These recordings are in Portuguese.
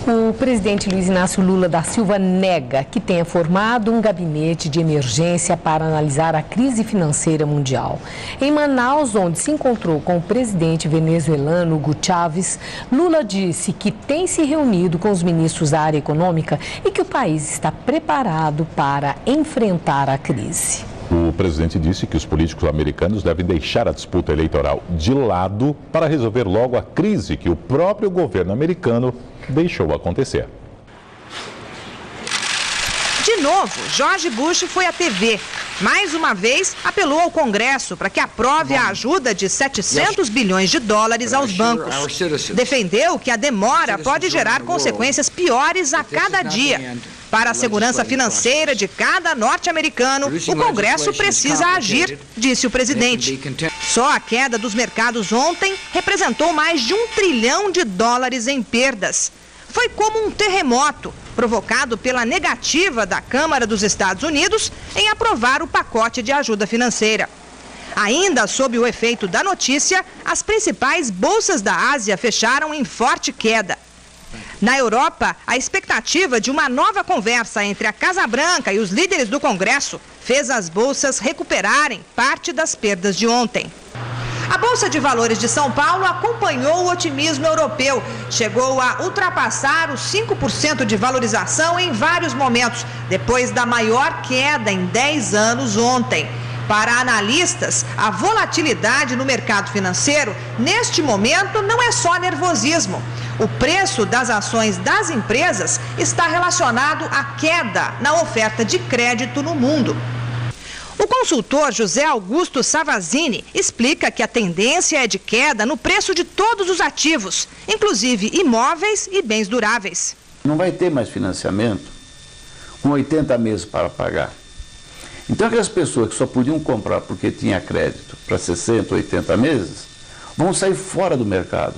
O presidente Luiz Inácio Lula da Silva nega que tenha formado um gabinete de emergência para analisar a crise financeira mundial. Em Manaus, onde se encontrou com o presidente venezuelano Hugo Chávez, Lula disse que tem se reunido com os ministros da área econômica e que o país está preparado para enfrentar a crise. O presidente disse que os políticos americanos devem deixar a disputa eleitoral de lado para resolver logo a crise que o próprio governo americano deixou acontecer. De novo, George Bush foi à TV. Mais uma vez, apelou ao Congresso para que aprove a ajuda de 700 bilhões de dólares aos bancos. Defendeu que a demora pode gerar consequências piores a cada dia. Para a segurança financeira de cada norte-americano, o Congresso precisa agir, disse o presidente. Só a queda dos mercados ontem representou mais de $1 trilhão em perdas. Foi como um terremoto, provocado pela negativa da Câmara dos Estados Unidos em aprovar o pacote de ajuda financeira. Ainda sob o efeito da notícia, as principais bolsas da Ásia fecharam em forte queda. Na Europa, a expectativa de uma nova conversa entre a Casa Branca e os líderes do Congresso fez as bolsas recuperarem parte das perdas de ontem. A Bolsa de Valores de São Paulo acompanhou o otimismo europeu. Chegou a ultrapassar os 5% de valorização em vários momentos, depois da maior queda em 10 anos ontem. Para analistas, a volatilidade no mercado financeiro, neste momento, não é só nervosismo. O preço das ações das empresas está relacionado à queda na oferta de crédito no mundo. O consultor José Augusto Savazini explica que a tendência é de queda no preço de todos os ativos, inclusive imóveis e bens duráveis. Não vai ter mais financiamento com 80 meses para pagar. Então, aquelas pessoas que só podiam comprar porque tinha crédito para 60, 80 meses, vão sair fora do mercado.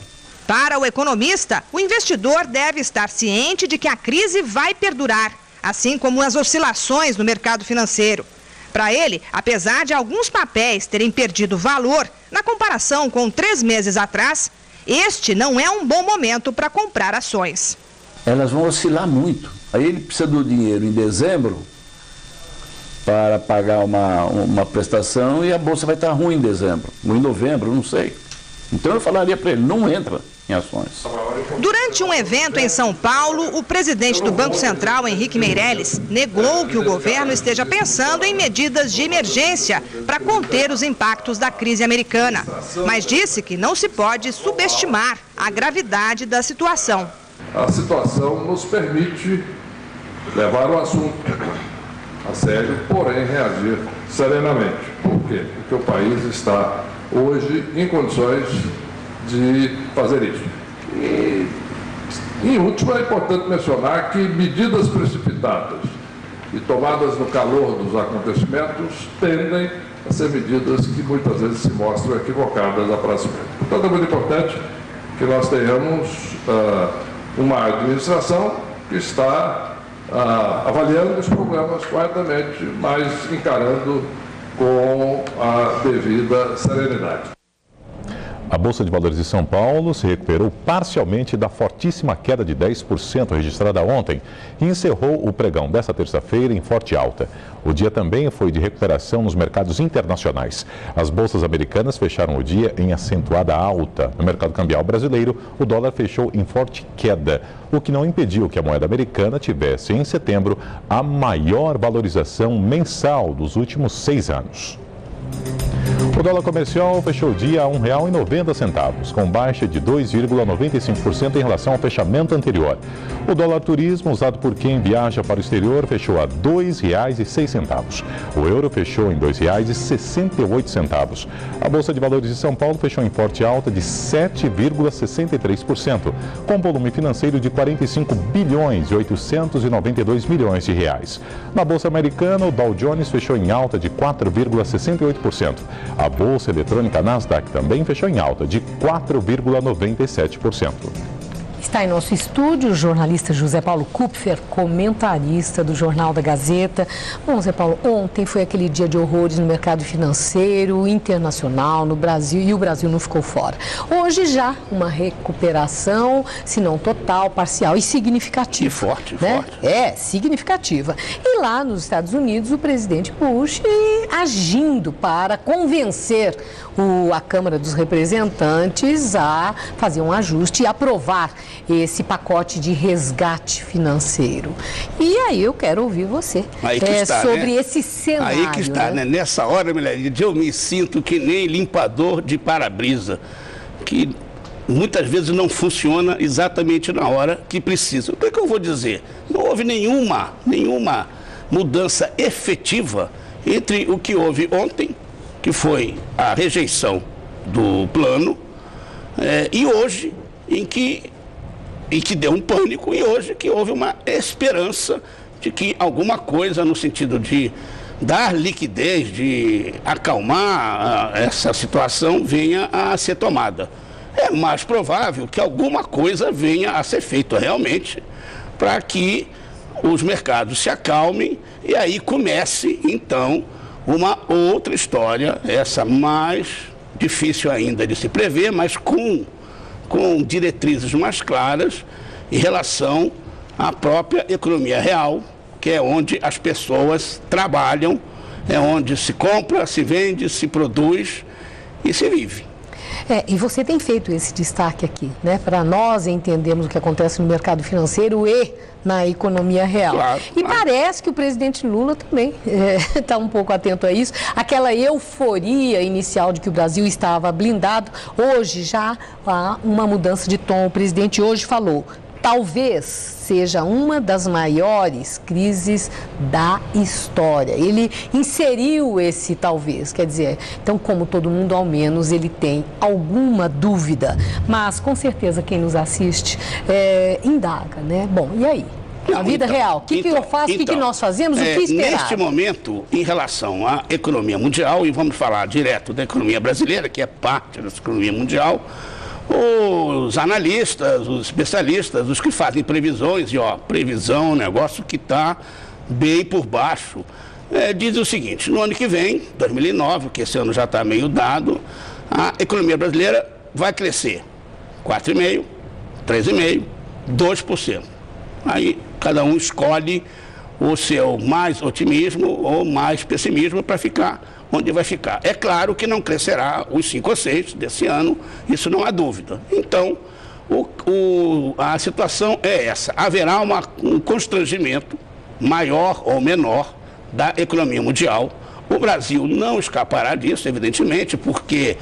Para o economista, o investidor deve estar ciente de que a crise vai perdurar, assim como as oscilações no mercado financeiro. Para ele, apesar de alguns papéis terem perdido valor na comparação com 3 meses atrás, este não é um bom momento para comprar ações. Elas vão oscilar muito. Aí ele precisa do dinheiro em dezembro para pagar uma prestação e a bolsa vai estar ruim em dezembro, ou em novembro, não sei. Então eu falaria para ele, não entra em ações. Durante um evento em São Paulo, o presidente do Banco Central, Henrique Meirelles, negou que o governo esteja pensando em medidas de emergência para conter os impactos da crise americana, mas disse que não se pode subestimar a gravidade da situação. A situação nos permite levar o assunto a sério, porém reagir serenamente. Por quê? Porque o país está hoje em condições de fazer isso. E, em último, é importante mencionar que medidas precipitadas e tomadas no calor dos acontecimentos tendem a ser medidas que muitas vezes se mostram equivocadas a prazo médio. Portanto, é muito importante que nós tenhamos uma administração que está avaliando os problemas corretamente, mas encarando com a devida serenidade. A Bolsa de Valores de São Paulo se recuperou parcialmente da fortíssima queda de 10% registrada ontem e encerrou o pregão desta terça-feira em forte alta. O dia também foi de recuperação nos mercados internacionais. As bolsas americanas fecharam o dia em acentuada alta. No mercado cambial brasileiro, o dólar fechou em forte queda, o que não impediu que a moeda americana tivesse, em setembro, a maior valorização mensal dos últimos 6 anos. O dólar comercial fechou o dia a R$ 1,90, com baixa de 2,95% em relação ao fechamento anterior. O dólar turismo, usado por quem viaja para o exterior, fechou a R$ 2,06. O euro fechou em R$ 2,68. A Bolsa de Valores de São Paulo fechou em forte alta de 7,63%, com volume financeiro de 45 bilhões e 892 milhões de reais. Na Bolsa Americana, o Dow Jones fechou em alta de 4,68%. A Bolsa Eletrônica Nasdaq também fechou em alta de 4,97%. Está em nosso estúdio o jornalista José Paulo Kupfer, comentarista do Jornal da Gazeta. Bom, José Paulo, ontem foi aquele dia de horrores no mercado financeiro internacional, no Brasil, e o Brasil não ficou fora. Hoje já uma recuperação, se não total, parcial e significativa. E forte, né? forte. É, significativa. E lá nos Estados Unidos, o presidente Bush agindo para convencer a Câmara dos Representantes a fazer um ajuste e aprovar esse pacote de resgate financeiro. E aí eu quero ouvir você sobre esse cenário. Aí que está, né? Nessa hora, eu me sinto que nem limpador de para-brisa, que muitas vezes não funciona exatamente na hora que precisa. O que eu vou dizer? Não houve nenhuma mudança efetiva entre o que houve ontem, que foi a rejeição do plano, e hoje, em que deu um pânico, e hoje que houve uma esperança de que alguma coisa no sentido de dar liquidez, de acalmar essa situação venha a ser tomada. É mais provável que alguma coisa venha a ser feita realmente para que os mercados se acalmem e aí comece, então, uma outra história, essa mais difícil ainda de se prever, mas com diretrizes mais claras em relação à própria economia real, que é onde as pessoas trabalham, é onde se compra, se vende, se produz e se vive. E você tem feito esse destaque aqui, né, para nós entendermos o que acontece no mercado financeiro e na economia real. Claro. Parece que o presidente Lula também está um pouco atento a isso. Aquela euforia inicial de que o Brasil estava blindado, hoje já há uma mudança de tom. O presidente hoje falou: talvez seja uma das maiores crises da história. Ele inseriu esse talvez, quer dizer, então como todo mundo, ao menos, ele tem alguma dúvida. Mas, com certeza, quem nos assiste indaga, né? Bom, e aí? A vida real, o que eu faço, o que nós fazemos, o que esperar? Neste momento, em relação à economia mundial, e vamos falar direto da economia brasileira, que é parte da economia mundial, os analistas, os especialistas, os que fazem previsões, previsão é um negócio que está bem por baixo, dizem o seguinte: no ano que vem, 2009, que esse ano já está meio dado, a economia brasileira vai crescer 4,5%, 3,5%, 2%. Aí cada um escolhe o seu mais otimismo ou mais pessimismo para ficar onde vai ficar. É claro que não crescerá os 5 ou 6 desse ano, isso não há dúvida. Então, a situação é essa. Haverá um constrangimento maior ou menor da economia mundial. O Brasil não escapará disso, evidentemente, porque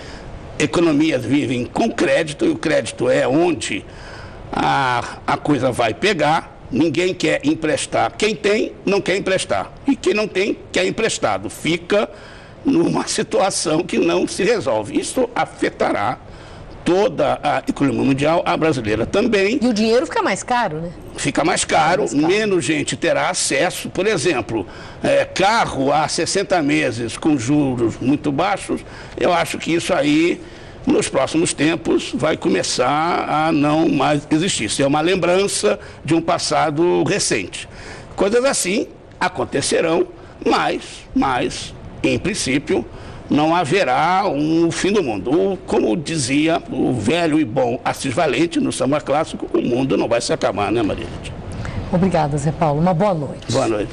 economias vivem com crédito, e o crédito é onde a coisa vai pegar. Ninguém quer emprestar. Quem tem, não quer emprestar. E quem não tem, quer emprestado. Fica numa situação que não se resolve. Isso afetará toda a economia mundial, a brasileira também. E o dinheiro fica mais caro, né? Fica mais caro, menos gente terá acesso. Por exemplo, carro a 60 meses com juros muito baixos, eu acho que isso aí, nos próximos tempos, vai começar a não mais existir. Isso é uma lembrança de um passado recente. Coisas assim acontecerão, mas em princípio, não haverá um fim do mundo. Como dizia o velho e bom Assis Valente no samba clássico, o mundo não vai se acabar, né, Maria? Obrigada, Zé Paulo. Uma boa noite. Boa noite.